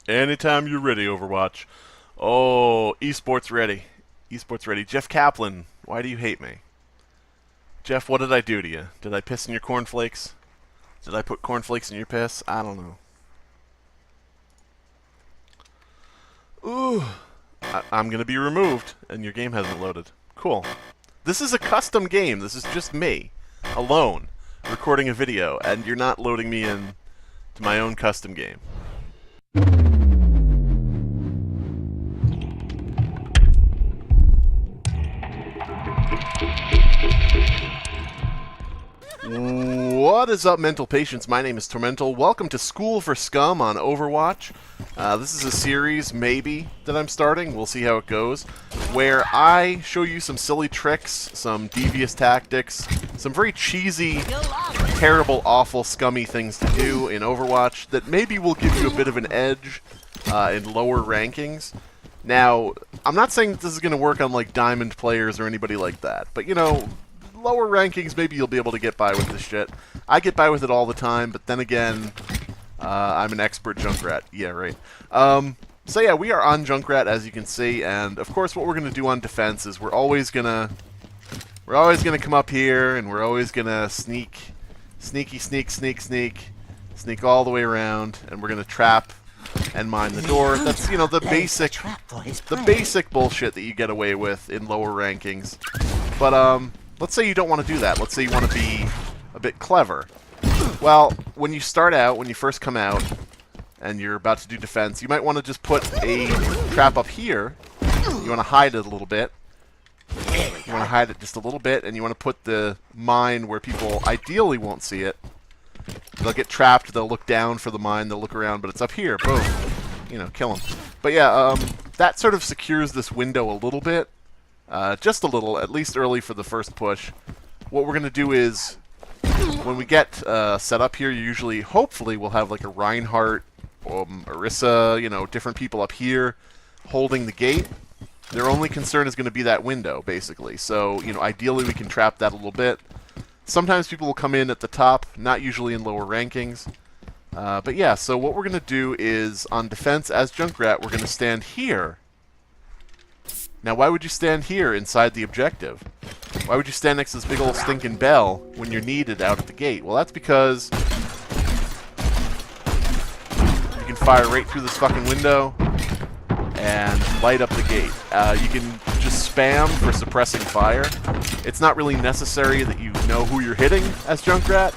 Anytime you're ready, Overwatch. Oh, esports ready. Esports ready. Jeff Kaplan, why do you hate me? Jeff, what did I do to you? Did I piss in your cornflakes? Did I put cornflakes in your piss? I don't know. Ooh. I'm going to be removed, and your game hasn't loaded. Cool. This is a custom game. This is just me, alone, recording a video, and you're not loading me in to my own custom game. What is up, mental patients? My name is Tormental. Welcome to School for Scum on Overwatch. This is a series, maybe, that I'm starting. We'll see how it goes. Where I show you some silly tricks, some devious tactics, some very cheesy, terrible, awful, scummy things to do in Overwatch that maybe will give you a bit of an edge in lower rankings. Now, I'm not saying that this is going to work on, like, diamond players or anybody like that, but, you know, lower rankings, maybe you'll be able to get by with this shit. I get by with it all the time, but then again, I'm an expert Junkrat. Yeah, right. So yeah, we are on Junkrat, as you can see, and of course what we're going to do on defense is we're always gonna come up here, and we're always gonna sneak all the way around, and we're gonna trap and mine the door. That's, you know, the basic bullshit that you get away with in lower rankings. But let's say you don't want to do that. Let's say you want to be a bit clever. Well, when you start out, when you first come out, and you're about to do defense, you might want to just put a trap up here. You want to hide it a little bit. You want to hide it just a little bit, and you want to put the mine where people ideally won't see it. They'll get trapped, they'll look down for the mine, they'll look around, but it's up here. Boom. You know, kill them. But yeah, that sort of secures this window a little bit. Just a little, at least early for the first push. What we're going to do is, when we get set up here, usually, hopefully, we'll have like a Reinhardt, Orisa, you know, different people up here holding the gate. Their only concern is going to be that window, basically. So, you know, ideally we can trap that a little bit. Sometimes people will come in at the top, not usually in lower rankings. But yeah, so what we're going to do is, on defense as Junkrat, we're going to stand here. Now, why would you stand here inside the objective? Why would you stand next to this big old stinking bell when you're needed out at the gate? Well, that's because you can fire right through this fucking window and light up the gate. You can just spam for suppressing fire. It's not really necessary that you know who you're hitting as Junkrat.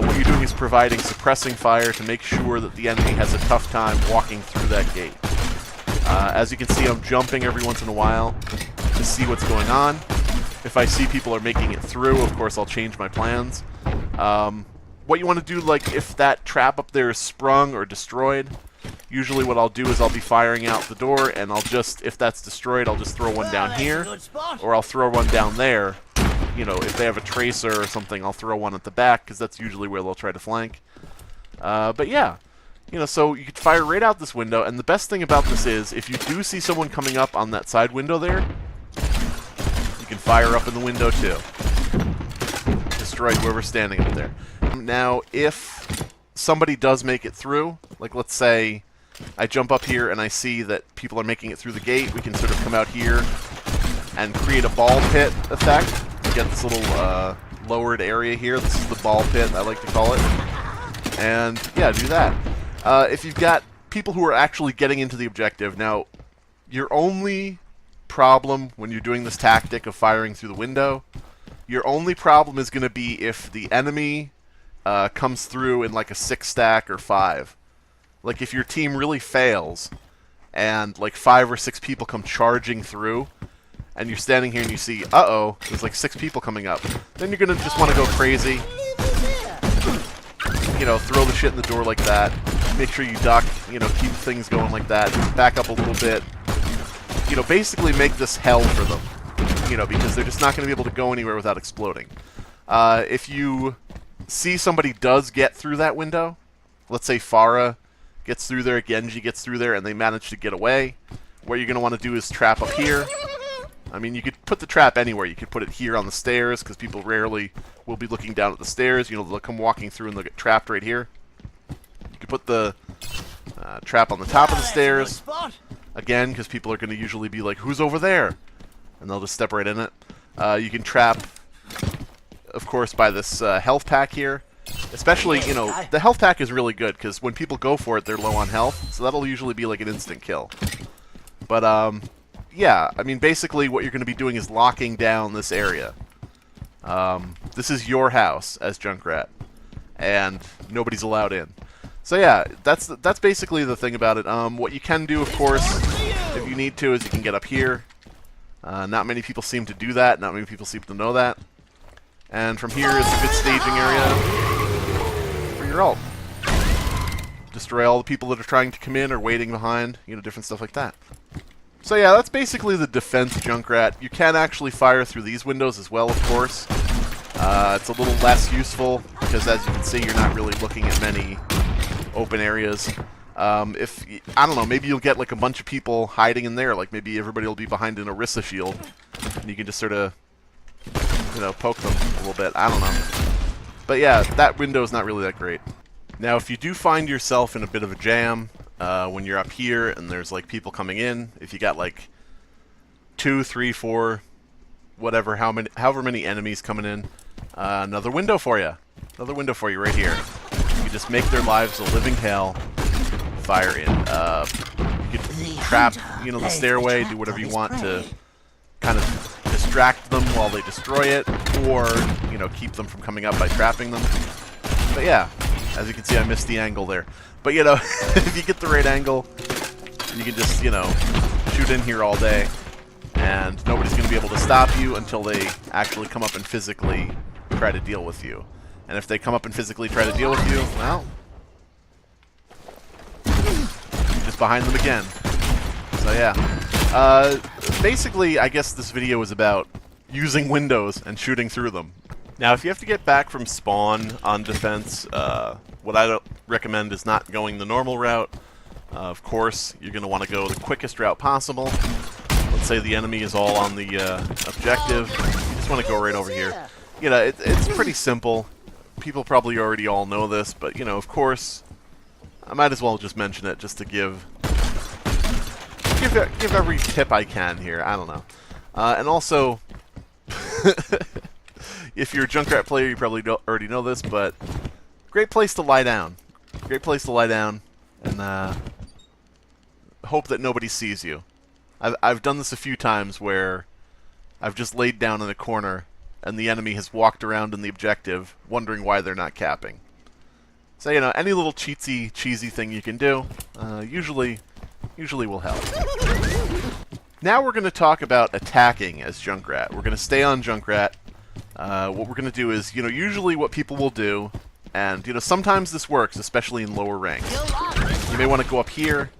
What you're doing is providing suppressing fire to make sure that the enemy has a tough time walking through that gate. As you can see, I'm jumping every once in a while to see what's going on. If I see people are making it through, of course, I'll change my plans. What you want to do, like, if that trap up there is sprung or destroyed, usually what I'll do is I'll be firing out the door, and I'll just, if that's destroyed, I'll just throw one down here, or I'll throw one down there. You know, if they have a tracer or something, I'll throw one at the back, because that's usually where they'll try to flank. But yeah. You know, so you could fire right out this window, and the best thing about this is, if you do see someone coming up on that side window there, you can fire up in the window too. Destroy whoever's standing up there. Now, if somebody does make it through, like let's say I jump up here and I see that people are making it through the gate, we can sort of come out here and create a ball pit effect. You get this little lowered area here. This is the ball pit, I like to call it. And yeah, do that. If you've got people who are actually getting into the objective, now, your only problem when you're doing this tactic of firing through the window, your only problem is going to be if the enemy comes through in like a 6-stack or 5. Like, if your team really fails, and like 5 or 6 people come charging through, and you're standing here and you see, uh-oh, there's like 6 people coming up, then you're going to just want to go crazy. You know, throw the shit in the door like that. Make sure you duck, you know, keep things going like that. Back up a little bit. You know, basically make this hell for them. You know, because they're just not going to be able to go anywhere without exploding. If you see somebody does get through that window, let's say Pharah gets through there, Genji gets through there, and they manage to get away, what you're going to want to do is trap up here. I mean, you could put the trap anywhere. You could put it here on the stairs, because people rarely will be looking down at the stairs. You know, they'll come walking through and they'll get trapped right here. You could put the Trap on the top of the stairs. Again, because people are going to usually be like, who's over there? And they'll just step right in it. You can trap, of course, by this health pack here. Especially, you know, the health pack is really good, because when people go for it, they're low on health. So that'll usually be like an instant kill. But, yeah, I mean, basically what you're going to be doing is locking down this area. This is your house as Junkrat, and nobody's allowed in. So yeah, that's basically the thing about it. What you can do, of course, if you need to, is you can get up here. Not many people seem to do that. Not many people seem to know that. And from here is a good staging area for your ult. Destroy all the people that are trying to come in or waiting behind, you know, different stuff like that. So yeah, that's basically the defense Junkrat. You can actually fire through these windows as well, of course. It's a little less useful, because as you can see, you're not really looking at many open areas. I don't know, maybe you'll get like a bunch of people hiding in there, like maybe everybody will be behind an Orisa shield, and you can just sort of, you know, poke them a little bit. I don't know. But yeah, that window is not really that great. Now, if you do find yourself in a bit of a jam, when you're up here and there's like people coming in, if you got like 2, 3, 4, whatever, however many enemies coming in, another window for you. Another window for you right here. You can just make their lives a living hell. Fire in. You can trap, you know, the stairway, do whatever you want to kind of distract them while they destroy it, or, you know, keep them from coming up by trapping them. But yeah, as you can see, I missed the angle there. But, you know, if you get the right angle, you can just, you know, shoot in here all day, and nobody's going to be able to stop you until they actually come up and physically try to deal with you. And if they come up and physically try to deal with you, well, you're just behind them again. So yeah. Basically, I guess this video is about using windows and shooting through them. Now, if you have to get back from spawn on defense, what I recommend is not going the normal route. Of course, you're going to want to go the quickest route possible. Let's say the enemy is all on the objective. You just want to go right over here. You know, it's pretty simple. People probably already all know this, but, you know, of course, I might as well just mention it just to give every tip I can here. I don't know. And also, if you're a Junkrat player, you probably already know this, but great place to lie down. Great place to lie down and hope that nobody sees you. I've done this a few times where I've just laid down in a corner and the enemy has walked around in the objective wondering why they're not capping. So, you know, any little cheesy thing you can do usually will help. Now we're going to talk about attacking as Junkrat. We're going to stay on Junkrat. What we're going to do is, you know, usually what people will do, and, you know, sometimes this works, especially in lower ranks. You may want to go up here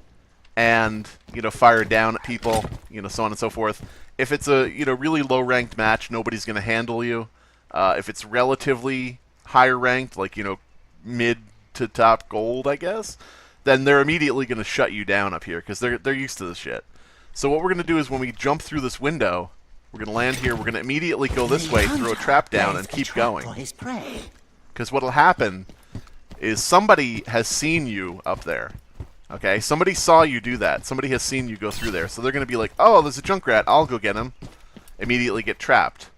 and, you know, fire down at people, you know, so on and so forth. If it's a, you know, really low-ranked match, nobody's going to handle you. If it's relatively higher ranked, like, you know, mid to top gold, I guess, then they're immediately going to shut you down up here, because they're used to this shit. So what we're going to do is when we jump through this window, we're going to land here, we're going to immediately go this way, throw a trap down, and keep going. Because what'll happen is somebody has seen you up there. Okay, somebody saw you do that. Somebody has seen you go through there. So they're going to be like, oh, there's a Junkrat, I'll go get him. Immediately get trapped.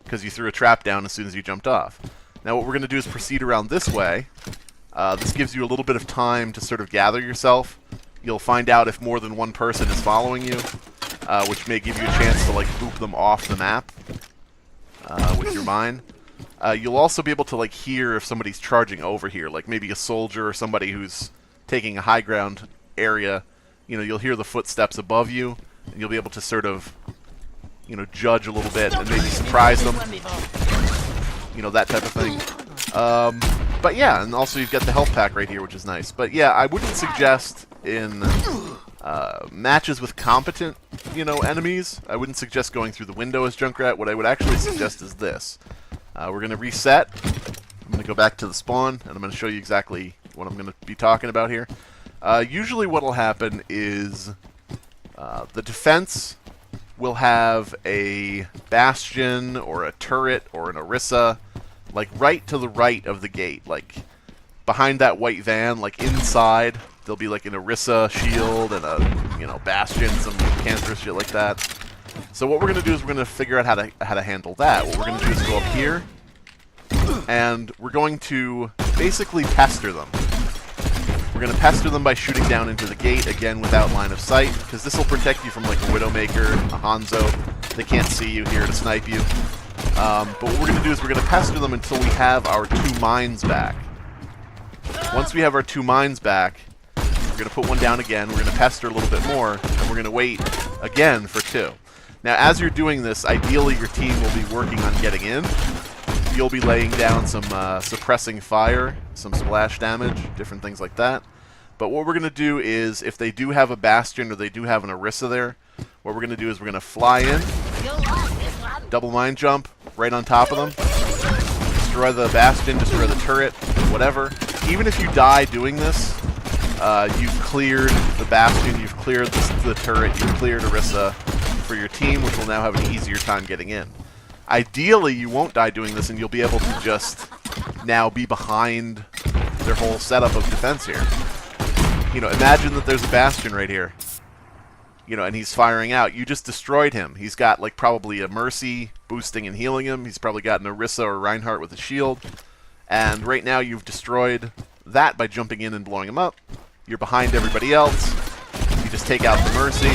Because you threw a trap down as soon as you jumped off. Now what we're going to do is proceed around this way. This gives you a little bit of time to sort of gather yourself. You'll find out if more than one person is following you, which may give you a chance to, like, boop them off the map with your mine. You'll also be able to, like, hear if somebody's charging over here, like maybe a soldier or somebody who's taking a high ground area. You know, you'll hear the footsteps above you, and you'll be able to sort of, you know, judge a little bit and maybe surprise them. You know, that type of thing. But yeah, and also you've got the health pack right here, which is nice. But yeah, I wouldn't suggest in matches with competent, you know, enemies, I wouldn't suggest going through the window as Junkrat. What I would actually suggest is this. We're going to reset. I'm going to go back to the spawn, and I'm going to show you exactly what I'm going to be talking about here. Usually what will happen is the defense will have a bastion or a turret or an Orisa, like right to the right of the gate, like behind that white van, like inside There'll be like an Orisa shield and a, you know, Bastion, some cancerous shit like that. So what we're going to do is we're going to figure out how to handle that. What we're going to do is go up here, and we're going to basically pester them. We're going to pester them by shooting down into the gate, again without line of sight, because this will protect you from like a Widowmaker, a Hanzo. They can't see you here to snipe you. But what we're going to do is we're going to pester them until we have our 2 mines back. Once we have our 2 mines back, we're going to put one down again, we're going to pester a little bit more, and we're going to wait again for 2. Now, as you're doing this, ideally your team will be working on getting in. You'll be laying down some suppressing fire, some splash damage, different things like that. But what we're going to do is, if they do have a Bastion or they do have an Orisa there, what we're going to do is we're going to fly in, double mine jump, right on top of them, destroy the Bastion, destroy the turret, whatever. Even if you die doing this, you've cleared the Bastion, you've cleared the turret, you've cleared Orisa for your team, which will now have an easier time getting in. Ideally, you won't die doing this, and you'll be able to just now be behind their whole setup of defense here. You know, imagine that there's a Bastion right here. You know, and he's firing out. You just destroyed him. He's got, like, probably a Mercy boosting and healing him. He's probably got an Orisa or Reinhardt with a shield. And right now you've destroyed that by jumping in and blowing him up. You're behind everybody else. You just take out the Mercy.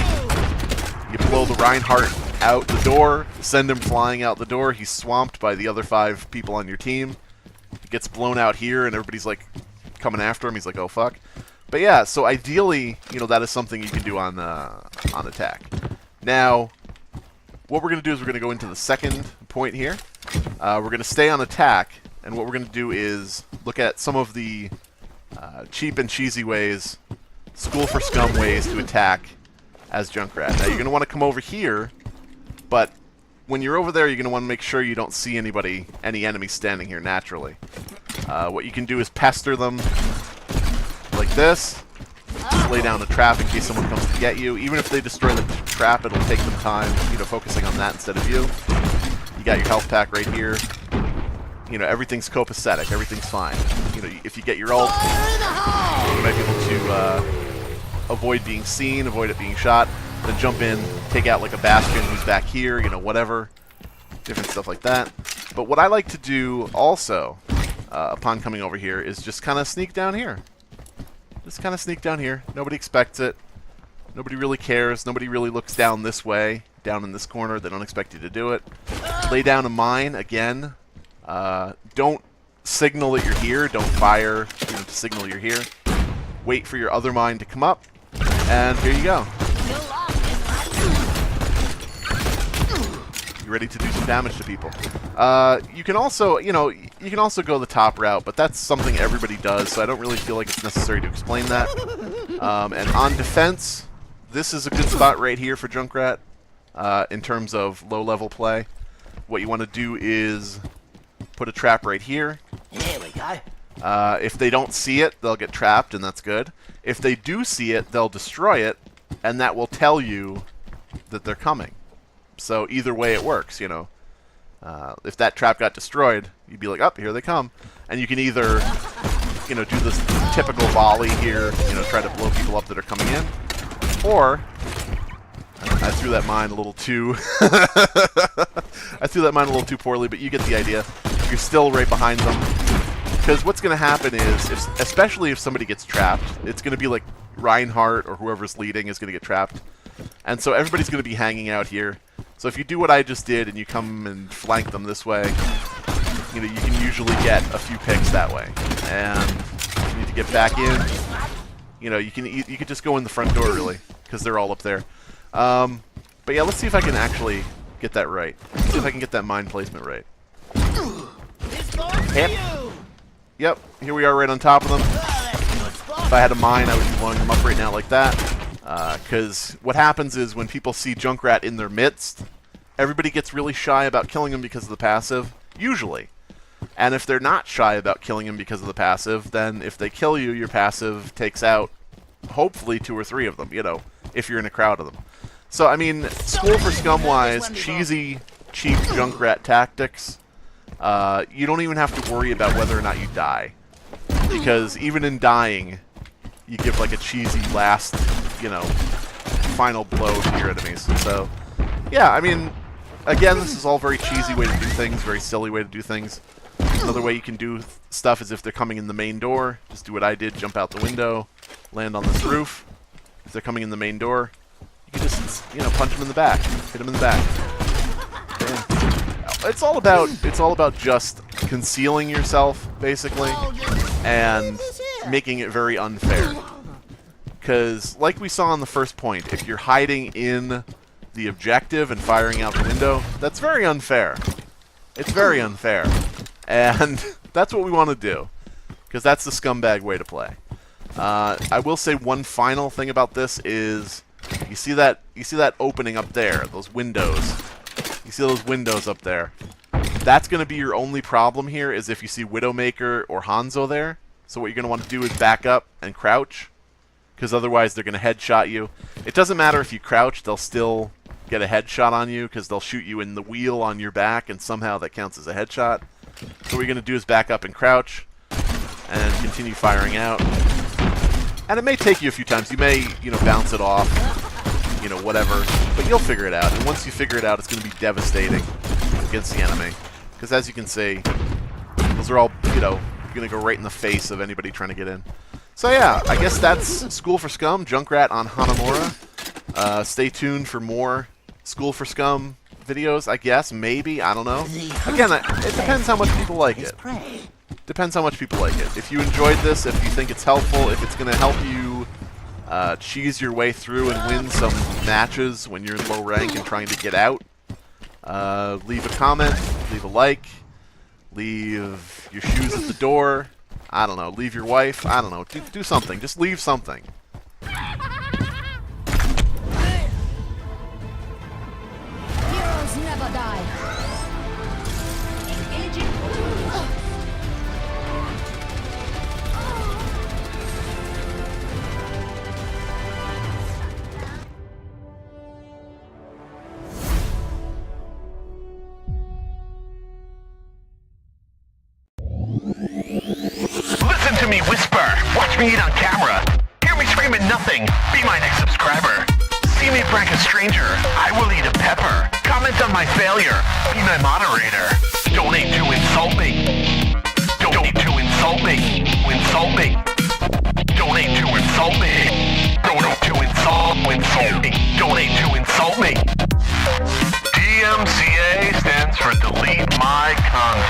You blow the Reinhardt out the door. Send him flying out the door. He's swamped by the other 5 people on your team. He gets blown out here, and everybody's, like, coming after him. He's like, oh, fuck. But yeah, so ideally, you know, that is something you can do on attack. Now, what we're going to do is we're going to go into the second point here. We're going to stay on attack, and what we're going to do is look at some of the cheap and cheesy ways, school for scum ways to attack as Junkrat. Now, you're going to want to come over here, but when you're over there, you're going to want to make sure you don't see any enemies standing here naturally. What you can do is pester them like this. Just lay down a trap in case someone comes to get you. Even if they destroy the trap, it'll take them time, you know, focusing on that instead of you. You got your health pack right here. You know, everything's copacetic. Everything's fine. You know, if you get your ult, you might be able to avoid being seen, avoid it being shot, then jump in, take out like a Bastion who's back here, you know, whatever. Different stuff like that. But what I like to do also, upon coming over here, is just kind of sneak down here. Just kind of sneak down here. Nobody expects it. Nobody really cares. Nobody really looks down this way, down in this corner. They don't expect you to do it. Lay down a mine again. Don't signal that you're here. Don't fire, you know, to signal you're here. Wait for your other mine to come up, and here you go. You're ready to do some damage to people. You can also, you know, you can also go the top route, but that's something everybody does, so I don't really feel like it's necessary to explain that. And on defense, this is a good spot right here for Junkrat in terms of low-level play. What you want to do is put a trap right here. Here we go. If they don't see it, they'll get trapped, and that's good. If they do see it, they'll destroy it, and that will tell you that they're coming. So either way it works, you know. If that trap got destroyed, you'd be like, oh, here they come. And you can either, you know, do this typical volley here, you know, try to blow people up that are coming in. Or, I threw that mine a little too... I threw that mine a little too poorly, but you get the idea. You're still right behind them. Because what's going to happen is, especially if somebody gets trapped, it's going to be like Reinhardt or whoever's leading is going to get trapped. And so everybody's going to be hanging out here. So if you do what I just did and you come and flank them this way, you know, you can usually get a few picks that way. And if you need to get back in, you know, you can just go in the front door really, because they're all up there. But yeah, let's see if I can actually get that right. Let's see if I can get that mine placement right. Yep, here we are right on top of them. If I had a mine, I would be blowing them up right now like that. Because what happens is when people see Junkrat in their midst, everybody gets really shy about killing him because of the passive, usually. And if they're not shy about killing him because of the passive, then if they kill you, your passive takes out, hopefully, 2 or 3 of them, you know, if you're in a crowd of them. So, I mean, school for scum-wise, cheesy, cheap Junkrat tactics, you don't even have to worry about whether or not you die. Because even in dying, you give like a cheesy last, you know, final blow to your enemies. So, yeah, I mean, again, this is all very cheesy way to do things, very silly way to do things. Another way you can do stuff is if they're coming in the main door, just do what I did, jump out the window, land on this roof. If they're coming in the main door, you can just, you know, punch them in the back, hit them in the back. Yeah. It's all about just concealing yourself, basically, and making it very unfair. Because, like we saw on the first point, if you're hiding in the objective and firing out the window, that's very unfair. It's very unfair. And that's what we want to do, because that's the scumbag way to play. I will say one final thing about this is, you see that opening up there, those windows. You see those windows up there. That's going to be your only problem here, is if you see Widowmaker or Hanzo there. So what you're going to want to do is back up and crouch, because otherwise they're going to headshot you. It doesn't matter if you crouch, they'll still get a headshot on you, because they'll shoot you in the wheel on your back, and somehow that counts as a headshot. So what you're going to do is back up and crouch, and continue firing out. And it may take you a few times. You may, you know, bounce it off, you know, whatever. But you'll figure it out. And once you figure it out, it's going to be devastating against the enemy. Because as you can see, those are all, you know, going to go right in the face of anybody trying to get in. So yeah, I guess that's School for Scum, Junkrat on Hanamura. Stay tuned for more School for Scum videos, I guess, maybe, I don't know. Again, it depends how much people like it. Depends how much people like it. If you enjoyed this, if you think it's helpful, if it's going to help you cheese your way through and win some matches when you're in low rank and trying to get out, leave a comment, leave a like, leave your shoes at the door, I don't know, leave your wife, I don't know, do something, just leave something. Heroes never die. Engaging. Listen to me whisper. Watch me eat on camera. Hear me screaming nothing. Be my next subscriber. See me prank a stranger. I will eat a pepper. Comment on my failure. Be my moderator. Donate to insult me. Donate to insult me. Insult me. Donate to insult me. Donate to insult me. Donate to insult me. DMCA stands for delete my content.